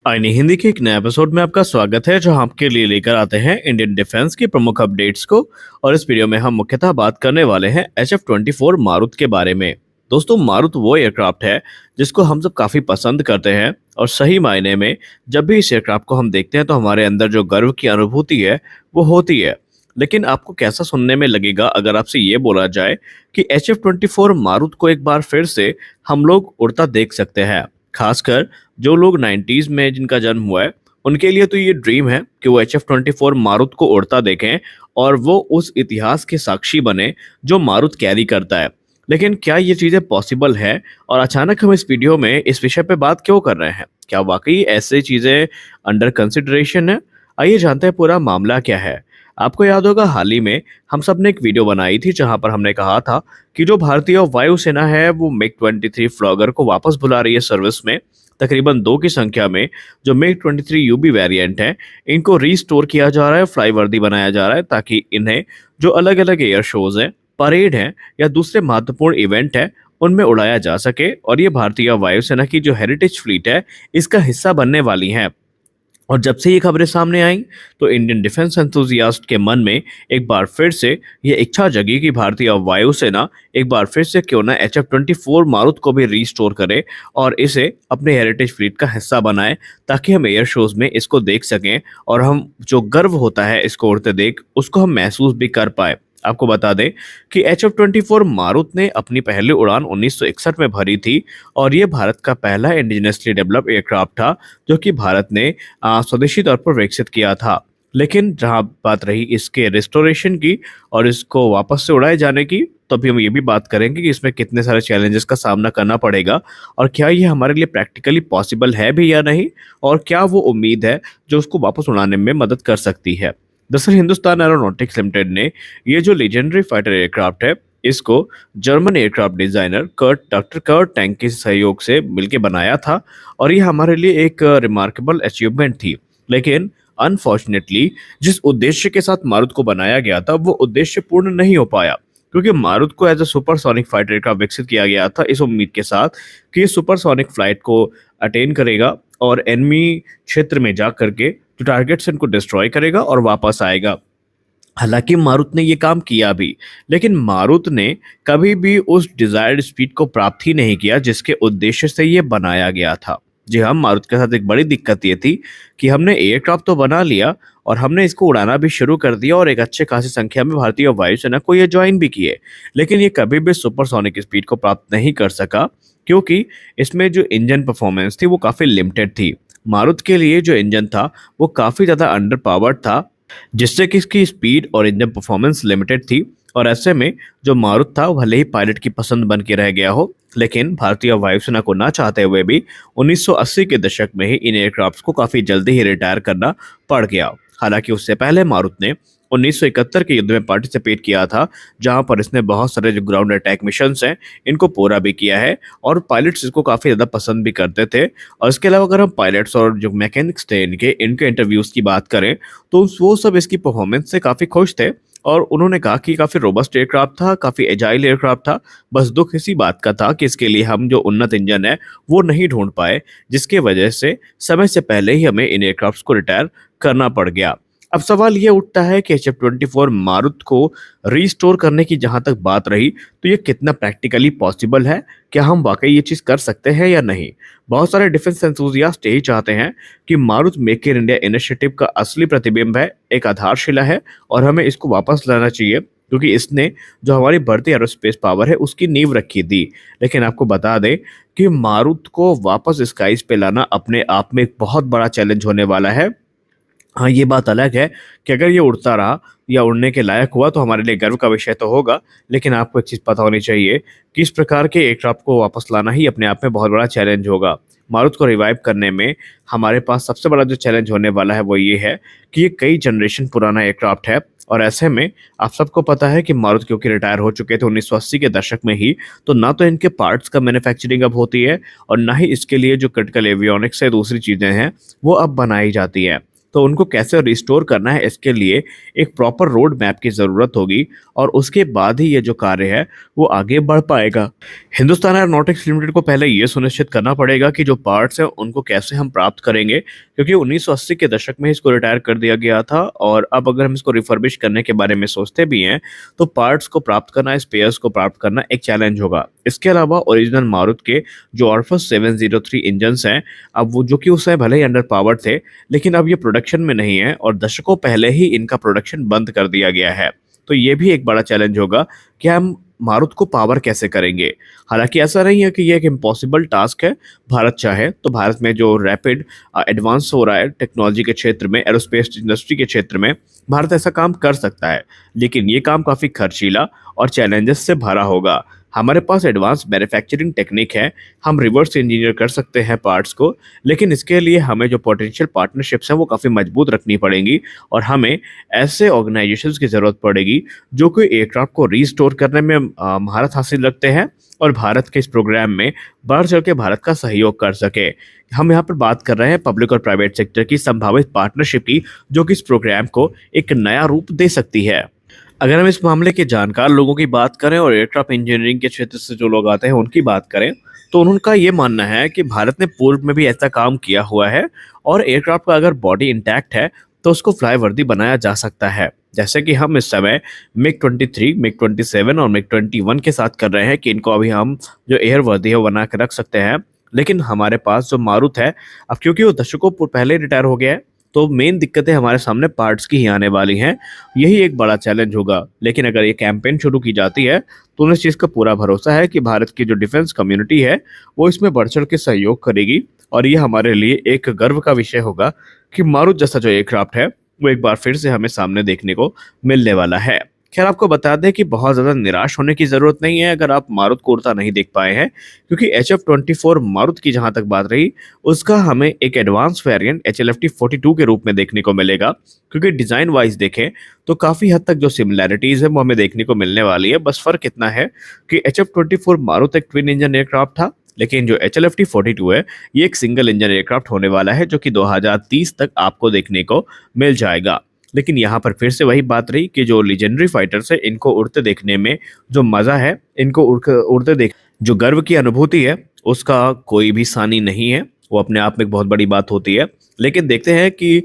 आईनी हिंदी के एक नए एपिसोड में आपका स्वागत है, जहां आपके लिए लेकर आते हैं इंडियन डिफेंस की प्रमुख अपडेट्स को। और इस वीडियो में हम मुख्यतः बात करने वाले हैं HF-24 मारुत के बारे में। दोस्तों, मारुत वो एयरक्राफ्ट है जिसको हम सब काफी पसंद करते हैं, और सही मायने में जब भी इस एयरक्राफ्ट को हम देखते हैं तो हमारे अंदर जो गर्व की अनुभूति है वो होती है। लेकिन आपको कैसा सुनने में लगेगा अगर आपसे ये बोला जाए कि HF-24 मारुत को एक बार फिर से हम लोग उड़ता देख सकते हैं। खासकर जो लोग 90s में जिनका जन्म हुआ है, उनके लिए तो ये ड्रीम है कि वो HF-24 मारुत को उड़ता देखें और वो उस इतिहास के साक्षी बने जो मारुत कैरी करता है। लेकिन क्या ये चीज़ें पॉसिबल है, और अचानक हम इस वीडियो में इस विषय पे बात क्यों कर रहे हैं? क्या वाकई ऐसे चीज़ें अंडर कंसिडरेशन है? आइए जानते हैं पूरा मामला क्या है। आपको याद होगा, हाल ही में हम सब ने एक वीडियो बनाई थी जहां पर हमने कहा था कि जो भारतीय वायुसेना है वो मिग-23 फ्लॉगर को वापस बुला रही है सर्विस में। तकरीबन 2 की संख्या में जो मिग-23 यूबी वेरिएंट है, इनको रीस्टोर किया जा रहा है, फ्लाई वर्दी बनाया जा रहा है, ताकि इन्हें जो अलग अलग एयर शोज हैं, परेड हैं या दूसरे महत्वपूर्ण इवेंट है, उनमें उड़ाया जा सके। और ये भारतीय वायुसेना की जो हेरिटेज फ्लीट है, इसका हिस्सा बनने वाली हैं। और जब से ये खबरें सामने आई तो इंडियन डिफेंस एंथुजियास्ट के मन में एक बार फिर से ये इच्छा जगी कि भारतीय वायुसेना एक बार फिर से क्यों ना HF-24 मारुत को भी रीस्टोर करे और इसे अपने हेरिटेज फ्लीट का हिस्सा बनाए, ताकि हम एयर शोज में इसको देख सकें और हम जो गर्व होता है इसको उड़ते देख उसको हम महसूस भी कर पाए। आपको बता दें कि HF-24 मारुत ने अपनी पहली उड़ान 1961 में भरी थी, और ये भारत का पहला इंडिजिनसली डेवलप एयरक्राफ्ट था जो कि भारत ने स्वदेशी तौर पर विकसित किया था। लेकिन जहां बात रही इसके रिस्टोरेशन की और इसको वापस से उड़ाए जाने की, तो अभी हम ये भी बात करेंगे कि इसमें कितने सारे चैलेंजेस का सामना करना पड़ेगा, और क्या ये हमारे लिए प्रैक्टिकली पॉसिबल है भी या नहीं, और क्या वो उम्मीद है जो उसको वापस उड़ाने में मदद कर सकती है। दरअसल हिंदुस्तान एरोनॉटिक्स लिमिटेड ने ये जो लेजेंडरी फाइटर एयरक्राफ्ट है, इसको German aircraft designer doctor Kurt Tank के सहयोग से मिलकर बनाया था, और ये हमारे लिए एक रिमार्केबल अचीवमेंट थी। लेकिन अनफॉर्चुनेटली जिस उद्देश्य के साथ मारुत को बनाया गया था वो उद्देश्य पूर्ण नहीं हो पाया, क्योंकि मारुत को as a supersonic fighter aircraft विकसित किया गया था इस उम्मीद के साथ कि ये सुपरसोनिक फ्लाइट को अटेन करेगा और एनिमी क्षेत्र में जा करके जो टारगेट्स इनको डिस्ट्रॉय करेगा और वापस आएगा। हालांकि मारुत ने ये काम किया भी, लेकिन मारुत ने कभी भी उस डिजायर्ड स्पीड को प्राप्त ही नहीं किया जिसके उद्देश्य से ये बनाया गया था। जी हाँ, मारुत के साथ एक बड़ी दिक्कत ये थी कि हमने एयरक्राफ्ट तो बना लिया और हमने इसको उड़ाना भी शुरू कर दिया, और एक अच्छे खासी संख्या में भारतीय वायुसेना को ये ज्वाइन भी किए, लेकिन ये कभी भी सुपरसोनिक स्पीड को प्राप्त नहीं कर सका, क्योंकि इसमें जो इंजन परफॉर्मेंस थी वो काफ़ी लिमिटेड थी। मारुत के लिए जो इंजन था वो काफ़ी ज़्यादा अंडर पावर्ड था, जिससे कि इसकी स्पीड और इंजन परफॉर्मेंस लिमिटेड थी। और ऐसे में जो मारुत था वो भले ही पायलट की पसंद बन के रह गया हो, लेकिन भारतीय वायुसेना को ना चाहते हुए भी 1980 के दशक में ही इन एयरक्राफ्ट्स को काफ़ी जल्दी ही रिटायर करना पड़ गया। हालांकि उससे पहले मारुत ने 1971 के युद्ध में पार्टिसिपेट किया था, जहां पर इसने बहुत सारे जो ग्राउंड अटैक मिशंस हैं इनको पूरा भी किया है, और पायलट्स इसको काफ़ी ज़्यादा पसंद भी करते थे। और इसके अलावा अगर हम पायलट्स और जो मैकेनिक्स थे इनके इंटरव्यूज़ की बात करें तो वो सब इसकी परफॉर्मेंस से काफ़ी खुश थे, और उन्होंने कहा कि काफ़ी रोबस्ट एयरक्राफ्ट था, काफ़ी एजाइल एयरक्राफ्ट था। बस दुख इसी बात का था कि इसके लिए हम जो उन्नत इंजन है वो नहीं ढूंढ पाए, जिसकी वजह से समय से पहले ही हमें इन एयरक्राफ्ट्स को रिटायर करना पड़ गया। अब सवाल ये उठता है कि HF-24 मारुत को रीस्टोर करने की जहां तक बात रही, तो ये कितना प्रैक्टिकली पॉसिबल है? क्या हम वाकई ये चीज़ कर सकते हैं या नहीं? बहुत सारे डिफेंस एंथुसियास्ट यही चाहते हैं कि मारुत मेक इन इंडिया इनिशिएटिव का असली प्रतिबिंब है, एक आधारशिला है, और हमें इसको वापस लाना चाहिए, क्योंकि इसने जो हमारी बढ़ती एरोस्पेस पावर है उसकी नींव रखी थी। लेकिन आपको बता दें कि मारुत को वापस स्काईज पे लाना अपने आप में एक बहुत बड़ा चैलेंज होने वाला है। हाँ, ये बात अलग है कि अगर ये उड़ता रहा या उड़ने के लायक हुआ तो हमारे लिए गर्व का विषय तो होगा, लेकिन आपको एक चीज़ पता होनी चाहिए कि इस प्रकार के एयरक्राफ्ट को वापस लाना ही अपने आप में बहुत बड़ा चैलेंज होगा। मारुत को रिवाइव करने में हमारे पास सबसे बड़ा जो चैलेंज होने वाला है वो ये है कि ये कई जनरेशन पुराना एयरक्राफ्ट है, और ऐसे में आप सबको पता है कि मारुत क्योंकि रिटायर हो चुके थे 1980 के दशक में ही, तो ना तो इनके पार्ट्स का मैन्युफैक्चरिंग अब होती है, और ना ही इसके लिए जो क्रिटिकल एवियोनिक्स है दूसरी चीज़ें हैं वो अब बनाई जाती हैं। तो उनको कैसे रिस्टोर करना है इसके लिए एक प्रॉपर रोड मैप की ज़रूरत होगी और उसके बाद ही ये जो कार्य है वो आगे बढ़ पाएगा। हिंदुस्तान एरोनॉटिक्स लिमिटेड को पहले ये सुनिश्चित करना पड़ेगा कि जो पार्ट्स हैं उनको कैसे हम प्राप्त करेंगे, क्योंकि 1980 के दशक में इसको रिटायर कर दिया गया था और अब अगर हम इसको रिफर्बिश करने के बारे में सोचते भी हैं तो पार्ट्स को प्राप्त करना, स्पेयर्स को प्राप्त करना एक चैलेंज होगा। इसके अलावा ओरिजिनल मारुति के जो ऑर्फस 703 इंजन्स हैं, अब वो जो कि उस समय भले ही अंडर पावर्ड थे लेकिन अब ये प्रोडक्शन में नहीं है और दशकों पहले ही इनका प्रोडक्शन बंद कर दिया गया है। तो ये भी एक बड़ा चैलेंज होगा कि हम मारुति को पावर कैसे करेंगे। हालांकि ऐसा नहीं है कि ये एक इम्पॉसिबल टास्क है। भारत चाहे तो भारत में जो रैपिड एडवांस हो रहा है टेक्नोलॉजी के क्षेत्र में, एरोस्पेस इंडस्ट्री के क्षेत्र में, भारत ऐसा काम कर सकता है, लेकिन ये काम काफ़ी खर्चीला और चैलेंजेस से भरा होगा। हमारे पास एडवांस मैन्युफैक्चरिंग टेक्निक है, हम रिवर्स इंजीनियर कर सकते हैं पार्ट्स को, लेकिन इसके लिए हमें जो पोटेंशियल पार्टनरशिप्स हैं वो काफ़ी मजबूत रखनी पड़ेंगी और हमें ऐसे ऑर्गेनाइजेशंस की ज़रूरत पड़ेगी जो कि एयरक्राफ्ट को रीस्टोर करने में महारत हासिल रखते हैं और भारत के इस प्रोग्राम में बढ़ चढ़ के भारत का सहयोग कर सके। हम यहाँ पर बात कर रहे हैं पब्लिक और प्राइवेट सेक्टर की संभावित पार्टनरशिप की, जो कि इस प्रोग्राम को एक नया रूप दे सकती है। अगर हम इस मामले के जानकार लोगों की बात करें और एयरक्राफ्ट इंजीनियरिंग के क्षेत्र से जो लोग आते हैं उनकी बात करें, तो उनका ये मानना है कि भारत ने पूर्व में भी ऐसा काम किया हुआ है और एयरक्राफ्ट का अगर बॉडी इंटैक्ट है तो उसको फ्लाई वर्दी बनाया जा सकता है। जैसे कि हम इस समय मिग 23, मिग 27 और मिग 21 के साथ कर रहे हैं कि इनको अभी हम जो एयर वर्दी है वो बना के रख सकते हैं, लेकिन हमारे पास जो मारुति है, अब क्योंकि वो दशकों पहले रिटायर हो गया है तो मेन दिक्कतें हमारे सामने पार्ट्स की ही आने वाली हैं। यही एक बड़ा चैलेंज होगा, लेकिन अगर ये कैंपेन शुरू की जाती है तो उन्हें इस चीज़ का पूरा भरोसा है कि भारत की जो डिफेंस कम्युनिटी है वो इसमें बढ़ चढ़ के सहयोग करेगी और ये हमारे लिए एक गर्व का विषय होगा कि मारुति जैसा जो एयरक्राफ्ट है वो एक बार फिर से हमें सामने देखने को मिलने वाला है। खैर, आपको बता दें कि बहुत ज़्यादा निराश होने की ज़रूरत नहीं है अगर आप मारुति को उड़ता नहीं देख पाए हैं, क्योंकि HF-24 मारुति की जहाँ तक बात रही, उसका हमें एक एडवांस वेरिएंट HLFT-42 के रूप में देखने को मिलेगा, क्योंकि डिज़ाइन वाइज देखें तो काफ़ी हद तक जो सिमिलैरिटीज़ है वो हमें देखने को मिलने वाली है। बस फ़र्क इतना है कि HF-24 मारुति एक ट्विन इंजन एयरक्राफ्ट था, लेकिन जो HLFT-42 है ये एक सिंगल इंजन एयरक्राफ्ट होने वाला है, जो कि 2030 तक आपको देखने को मिल जाएगा। लेकिन यहाँ पर फिर से वही बात रही कि जो लीजेंडरी फाइटर्स है इनको उड़ते देखने में जो मज़ा है, इनको उड़ते देख जो गर्व की अनुभूति है उसका कोई भी सानी नहीं है। वो अपने आप में एक बहुत बड़ी बात होती है। लेकिन देखते हैं कि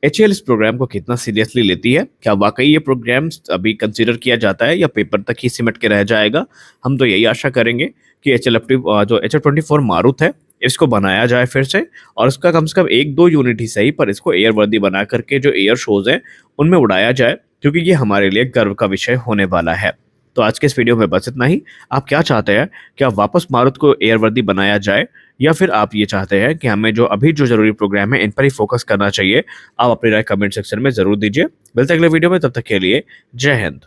HAL इस प्रोग्राम को कितना सीरियसली लेती है। क्या वाकई ये प्रोग्राम अभी कंसीडर किया जाता है या पेपर तक ही सिमट के रह जाएगा। हम तो यही आशा करेंगे कि जो HF-24 मारुति है इसको बनाया जाए फिर से, और इसका कम से कम 1-2 यूनिट ही सही पर इसको एयर वर्दी बना करके जो एयर शोज हैं उनमें उड़ाया जाए, क्योंकि ये हमारे लिए गर्व का विषय होने वाला है। तो आज के इस वीडियो में बस इतना ही। आप क्या चाहते हैं, क्या वापस मारुति को एयर वर्दी बनाया जाए, या फिर आप ये चाहते हैं कि हमें जो अभी जो जरूरी प्रोग्राम है इन पर ही फोकस करना चाहिए? आप अपनी राय कमेंट सेक्शन में जरूर दीजिए। मिलते हैं अगले वीडियो में, तब तक के लिए जय हिंद।